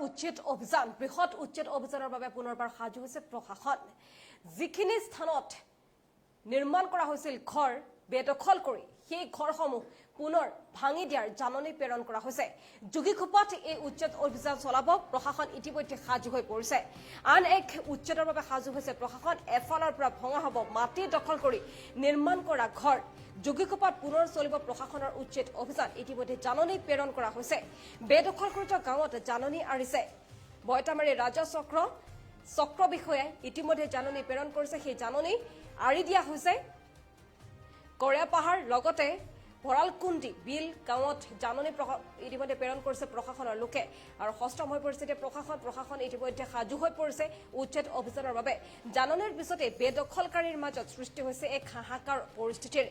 উচ্ছেদ অভিযান বৃহৎ উচ্ছেদ অভিযানৰ বাবে পুনৰবাৰ সাজু হৈছে প্ৰশাসন যিখিনি স্থানত নিৰ্মাণ কৰা হৈছিল ঘৰ বেদখল কৰি সেই ঘৰসমূহ পুনৰ ভাঙি দিয়াৰ জাননী প্ৰেৰণ কৰা হৈছে যোগীখোপাত এই উচ্ছেদ অভিযান চলাব প্ৰশাসন ইতিমধ্যে সাজু হৈ পৰিছে আন এক উচ্ছেদৰ বাবে সাজু হৈছে প্ৰশাসন এফালৰ পৰা ভঙা হ'ব মাটি দখল কৰি নিৰ্মাণ কৰা ঘৰ যোগীখোপাত পুনৰ চলিব প্ৰশাসনৰ উচ্ছেদ অভিযান ইতিমধ্যে জাননী প্ৰেৰণ কৰা হৈছে বেদখলকৃত গাঁৱত জাননী আৰিছে বয়তামাৰী ৰাজহ চক্ৰ বিষয়াই ইতিমধ্যে জাননী প্ৰেৰণ কৰিছে সেই জাননী আৰি দিয়া হৈছে কৰীয়া পাহাৰ লগতে ভৰালকুণ্ডি বিল গাঁৱত জাননী ইতিমধ্যে প্ৰেৰণ কৰিছে প্ৰশাসনৰ লোকে আৰু ষষ্ঠম হৈ পৰিছে প্ৰশাসন ইতিমধ্যে সাজু হৈ পৰিছে উচ্ছেদ অভিযানৰ বাবে জাননীৰ পিছতে বেদখলকাৰীৰ মাজত সৃষ্টি হৈছে এক হাহাকাৰ পৰিস্থিতিৰ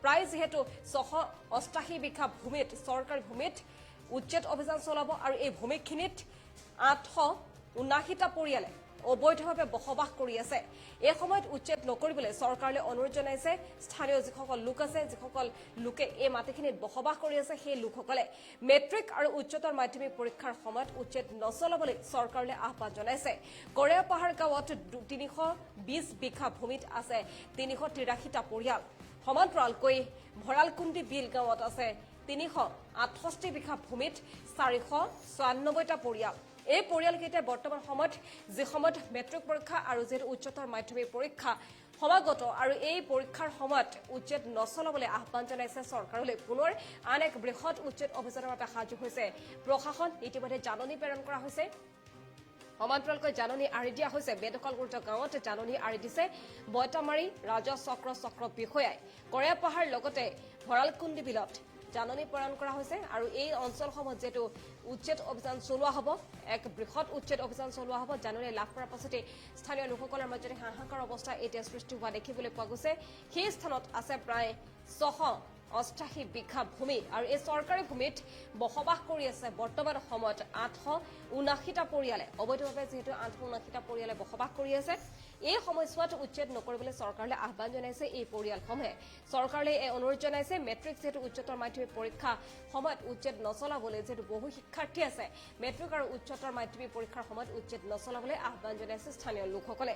প্ৰায় যিহেতু 688 বিঘা ভূমিত চৰকাৰী ভূমিত উচ্ছেদ অভিযান চলাব আৰু এই ভূমিখিনিত 879টা পৰিয়ালে অবৈধভাৱে বসবাস কৰি আছে এই সময়ত উচ্ছেদ নকৰিবলৈ চৰকাৰলৈ অনুৰোধ জনাইছে স্থানীয় যিসকল লোক আছে যিসকল লোকে এই মাটিখিনিত বসবাস কৰি আছে সেই লোকসকলে মেট্ৰিক আৰু উচ্চতৰ মাধ্যমিক পৰীক্ষাৰ সময়ত উচ্ছেদ নচলাবলৈ চৰকাৰলৈ আহ্বান জনাইছে কৰীয়া পাহাৰ গাঁৱত 320 বিঘা ভূমিত আছে 383টা পৰিয়াল সমান্তৰালকৈ ভৰালকুণ্ডি বিল গাঁৱত আছে 368 বিঘা ভূমিত 496টা পৰিয়াল এই পৰিয়ালকেইটা বৰ্তমান সময়ত যে সময়ত মেট্ৰিক পৰীক্ষা আৰু যে উচ্চতৰ মাধ্যমিক পৰীক্ষা সমাগত আৰু এই পৰীক্ষাৰ সময়ত উচ্ছেদ নচলাবলৈ আহ্বান জনাইছে চৰকাৰলৈ পুনৰ আন এক বৃহৎ উচ্ছেদ অভিযানৰ বাবে সাজু হৈছে প্ৰশাসন ইতিমধ্যে জাননী প্ৰেৰণ কৰা হৈছে সমান্তৰালকৈ জাননী আৰি দিয়া হৈছে বেদখলকৃত গাঁৱত জাননী আৰি দিছে বয়তামাৰী ৰাজহ চক্ৰ বিষয়াই কৰীয়া পাহাৰ লগতে ভৰালকুণ্ডি বিলত জাননী প্ৰেৰণ কৰা হৈছে আৰু এই অঞ্চলসমূহত যেটো উচ্ছেদ অভিযান চলোৱা হ'ব এক বৃহৎ উচ্ছেদ অভিযান চলোৱা হ'ব জাননী লাভ কৰাৰ পাছতে স্থানীয় লোকসকলৰ মাজত হাহাকাৰ অৱস্থা এতিয়া সৃষ্টি হোৱা দেখিবলৈ পোৱা গৈছে সেই স্থানত আছে প্ৰায় 688 বিঘা ভূমি আৰু এই চৰকাৰী ভূমিত বসবাস কৰি আছে বৰ্তমান সময়ত 879টা পৰিয়ালে অবৈধভাৱে যেহেতু 879টা পৰিয়ালে বসবাস কৰি আছে এই সময়ছোৱাত উচ্ছেদ নকৰিবলৈ চৰকাৰলৈ আহ্বান জনাইছে এই পৰিয়ালসমূহে চৰকাৰলৈ এই অনুৰোধ জনাইছে মেট্ৰিক যেহেতু উচ্চতৰ মাধ্যমিক পৰীক্ষা সময়ত উচ্ছেদ নচলাবলৈ যেহেতু বহু শিক্ষাৰ্থী আছে মেট্ৰিক আৰু উচ্চতৰ মাধ্যমিক পৰীক্ষাৰ সময়ত উচ্ছেদ নচলাবলৈ আহ্বান জনাইছে স্থানীয় লোকসকলে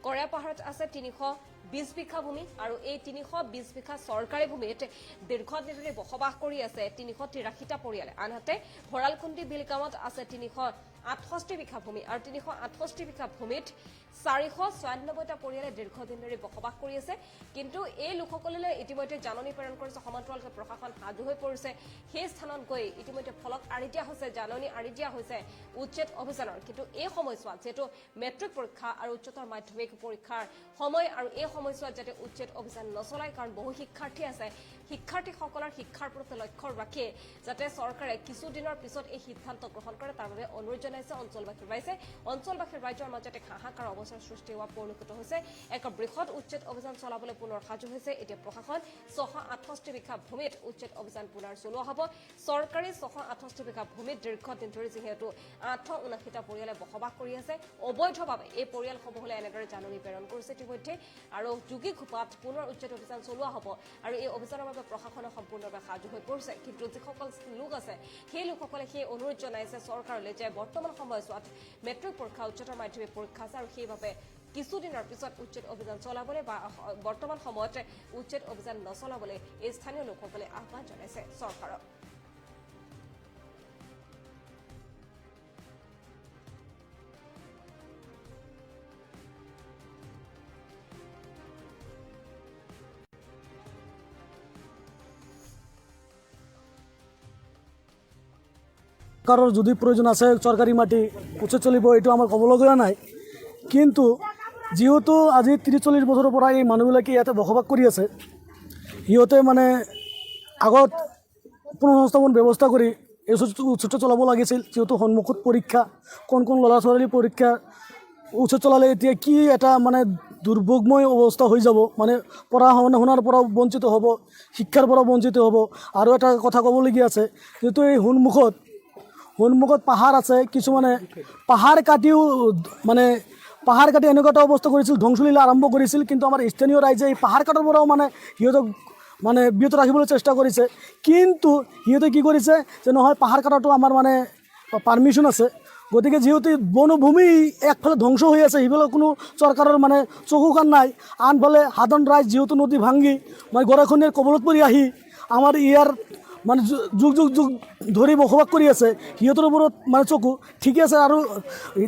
কৰীয়া পাহাৰত আছে 320 বিঘা ভূমি আৰু এই 320 বিঘা চৰকাৰী ভূমিত দীৰ্ঘদিন ধৰি বসবাস কৰি আছে 383টা পৰিয়ালে আনহাতে ভৰালকুণ্ডি বিল গাঁৱত আছে 368 বিঘা ভূমি আৰু 368 বিঘা ভূমিত 496টা পৰিয়ালে দীৰ্ঘদিন ধৰি বসবাস কৰি আছে কিন্তু এই লোকসকললৈ ইতিমধ্যে জাননী প্ৰেৰণ কৰিছে সমান্তৰালকৈ প্ৰশাসন সাজু হৈ পৰিছে সেই স্থানত গৈ ইতিমধ্যে ফলক আৰি দিয়া হৈছে জাননী আৰি দিয়া হৈছে উচ্ছেদ অভিযানৰ কিন্তু এই সময়ছোৱাত যেটো মেট্ৰিক পৰীক্ষা আৰু উচ্চতৰ মাধ্যমিক পৰীক্ষাৰ সময় আৰু এই সময়ছোৱাত যাতে উচ্ছেদ অভিযান নচলায় কাৰণ বহু শিক্ষাৰ্থী আছে শিক্ষাৰ্থীসকলৰ শিক্ষাৰ প্ৰতি লক্ষ্য ৰাখি যাতে চৰকাৰে কিছুদিনৰ পিছত এই সিদ্ধান্ত গ্ৰহণ কৰে তাৰ বাবে অনুৰোধ জনাইছে অঞ্চলবাসীৰ ৰাইজৰ মাজতে হাহাকাৰ অৱস্থাৰ সৃষ্টি হোৱা পৰিলক্ষিত হৈছে এক বৃহৎ উচ্ছেদ অভিযান চলাবলৈ পুনৰ সাজু হৈছে এতিয়া প্ৰশাসন 668 বিঘা ভূমিত উচ্ছেদ অভিযান পুনৰ চলোৱা হ'ব চৰকাৰী 668 বিঘা ভূমিত দীৰ্ঘদিন ধৰি যিহেতু 879টা পৰিয়ালে বসবাস কৰি আছে অবৈধভাৱে এই পৰিয়ালসমূহলৈ এনেদৰে জাননী প্ৰেৰণ কৰিছে ইতিমধ্যে আৰু যোগীখোপাত পুনৰ উচ্ছেদ অভিযান চলোৱা হ'ব আৰু এই অভিযানৰ বাবে প্ৰশাসনে সম্পূৰ্ণৰূপে সাজু হৈ পৰিছে কিন্তু যিসকল লোক আছে সেই লোকসকলে সেই অনুৰোধ জনাইছে চৰকাৰলৈ যে বৰ্তমান সময়ছোৱাত মেট্ৰিক পৰীক্ষা উচ্চতৰ মাধ্যমিক পৰীক্ষা আছে আৰু সেইবাবে কিছুদিনৰ পিছত উচ্ছেদ অভিযান চলাবলৈ বা বৰ্তমান সময়ত উচ্ছেদ অভিযান নচলাবলৈ এই স্থানীয় লোকসকলে আহ্বান জনাইছে চৰকাৰক চৰকাৰৰ যদি প্ৰয়োজন আছে চৰকাৰী মাটি উচ্ছেদ চলিব এইটো আমাৰ ক'বলগীয়া নাই কিন্তু যেহেতু আজি 30-40 বছৰৰ পৰা এই মানুহবিলাকে ইয়াতে বসবাস কৰি আছে সিহঁতে মানে আগত পুনঃসংস্থাপন ব্যৱস্থা কৰি এই উচ্ছেদ চলাব লাগিছিল যেহেতু সন্মুখত পৰীক্ষা কোন ল'ৰা ছোৱালী পৰীক্ষা উচ্ছেদ চলালে এতিয়া কি এটা মানে দুৰ্ভোগময় অৱস্থা হৈ যাব মানে পঢ়া শুনাৰ পৰা বঞ্চিত হ'ব শিক্ষাৰ পৰা বঞ্চিত হ'ব আৰু এটা কথা ক'বলগীয়া আছে যেহেতু এই সন্মুখত পাহাৰ আছে কিছুমানে পাহাৰ কাটি এনেকুৱা এটা অৱস্থা কৰিছিল ধ্বংসলীলা আৰম্ভ কৰিছিল কিন্তু আমাৰ স্থানীয় ৰাইজে এই পাহাৰ কাটাৰ পৰাও মানে সিহঁতক বিৰত ৰাখিবলৈ চেষ্টা কৰিছে কিন্তু সিহঁতে কি কৰিছে যে নহয় পাহাৰ কাটাটো আমাৰ মানে পারমিশন আছে গতিকে যেহেতু বনভূমি একফালে ধ্বংস হয়ে আছে সেইফালে কোনো চৰকাৰৰ মানে চকু কাণ নাই আনফালে সাধাৰণ ৰাইজ যেহেতু নদী ভাঙি মানে গৰাখহনীয়াৰ কবলত পৰি আহি আমাৰ ইয়াৰ মানে যুগ যুগ যুগ ধৰি বসবাস কৰি আছে সিহঁতৰ ওপৰত মানে চকু ঠিকে আছে আৰু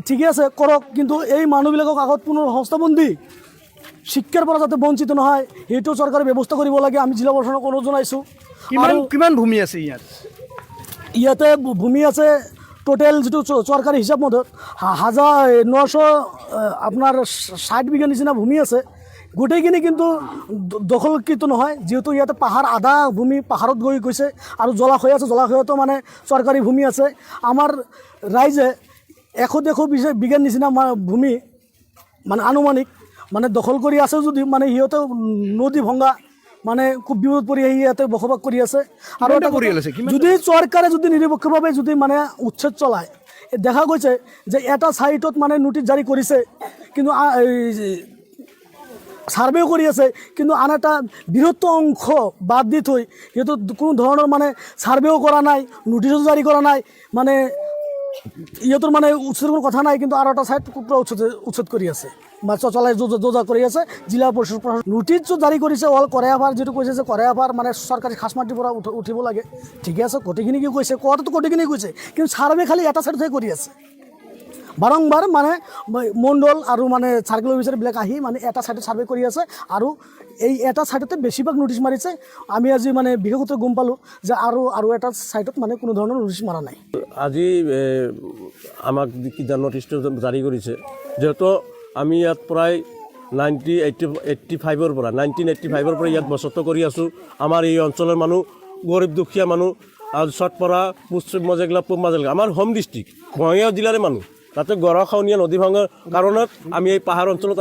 ঠিকে আছে কৰক কিন্তু এই মানুহবিলাকক আগত পুনৰ সংস্থাপন দি শিক্ষাৰ পৰা যাতে বঞ্চিত নহয় সেইটো চৰকাৰে ব্যৱস্থা কৰিব লাগে আমি জিলা প্ৰশাসনক অনুৰোধ জনাইছোঁ কিমান ভূমি আছে ইয়াত ইয়াতে ভূমি আছে টোটেল যিটো চৰকাৰী হিচাপ মতে 1900 আপোনাৰ 60 বিঘা নিচিনা ভূমি আছে গোটেইখিনি কিন্তু দখলকৃত নহয় যেহেতু ইয়াতে পাহাৰ আধা ভূমি পাহাৰত গৈ গৈছে আৰু জলাশয় আছে জলাশয়তো মানে চৰকাৰী ভূমি আছে আমাৰ ৰাইজে 100 বিঘাৰ নিচিনা ভূমি মানে আনুমানিক মানে দখল কৰি আছে যদি মানে সিহঁতে নদী ভংগা মানে খুব বিপদ পৰি আহি ইয়াতে বসবাস কৰি আছে আৰু যদি চৰকাৰে যদি নিৰপেক্ষভাৱে যদি মানে উচ্ছেদ চলায় দেখা গৈছে যে এটা সাইটত মানে নোটিছ জাৰি কৰিছে কিন্তু সাৰ্ভেও কৰি আছে কিন্তু আন এটা বৃহত্তৰ অংশ বাদ দি থৈ সিহঁতে কোনো ধৰণৰ মানে সাৰ্ভেও কৰা নাই নোটিছো জাৰি কৰা নাই মানে ইহঁতৰ মানে উচ্ছেদৰ কোনো কথা নাই কিন্তু আৰু এটা সাইড পুৰা উচ্ছেদ কৰি আছে বা চলাই যোজা কৰি আছে জিলা পৰিষদ নোটিছ জাৰি কৰিছে অল কৰেয়াভাৰ যিটো কৈছে যে কৰেয়াভাৰ মানে চৰকাৰী খাছ মাটিৰ পৰা উঠিব লাগে ঠিকে আছে গোটেইখিনি কি কৈছে কোৱাটোতো গোটেইখিনি কৈছে কিন্তু ছাৰ্ভে খালি এটা ছাইডতহে কৰি আছে বাৰম্বাৰ মানে মণ্ডল আৰু মানে চাৰ্কেল অফিচাৰবিলাক আহি মানে এটা ছাইডত ছাৰ্ভে কৰি আছে আৰু এই এটা ছাইডতে বেছিভাগ নোটিছ মাৰিছে আমি আজি মানে বিশেষত গম পালোঁ যে আৰু এটা ছাইডত মানে কোনো ধৰণৰ নোটিছ মৰা নাই আজি আমাক কিটা নটিছটো জাৰি কৰিছে যিহেতু আমি ইয়াত প্ৰায় 1985ৰ পৰা ইয়াত বসতি কৰি আছোঁ আমাৰ এই অঞ্চলৰ মানুহ গৰীব দুখীয়া মানুহ আৰু চটপৰা পশ্চিম মজেগলা পূব মাজেগলা আমাৰ হোম ডিষ্ট্ৰিক্ট বঙাইগাঁও জিলাৰে মানুহ তাতে গৰাখহনীয়া নদী ভাঙাৰ কাৰণত আমি এই পাহাৰ অঞ্চলত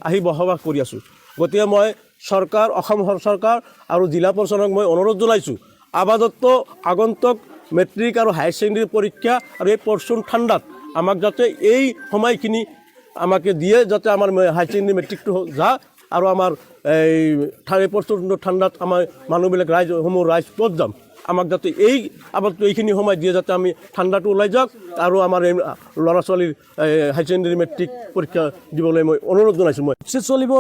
আহি বসবাস কৰি আছোঁ গতিকে মই চৰকাৰ অসম চৰকাৰ আৰু জিলা প্ৰশাসনক মই অনুৰোধ জনাইছোঁ আপাতত আগন্তুক মেট্ৰিক আৰু হায়াৰ ছেকেণ্ডেৰী পৰীক্ষা আৰু এই পৰচুন ঠাণ্ডাত আমাক যাতে এই সময়খিনি আমাকে দিয়ে যাতে আমাৰ হায়াৰ ছেকেণ্ডেৰী মেট্ৰিকটো যা আৰু আমাৰ এই পৰচুন ঠাণ্ডাত আমাৰ মানুহবিলাক ৰাইজ পথ যাম আমাক যাতে এইখিনি সময় দিয়ে যাতে আমি ঠাণ্ডাটো ওলাই যাওক আৰু আমাৰ এই ল'ৰা ছোৱালীৰ হায়াৰ ছেকেণ্ডেৰী মেট্ৰিক পৰীক্ষা দিবলৈ মই অনুৰোধ জনাইছোঁ মই চলিব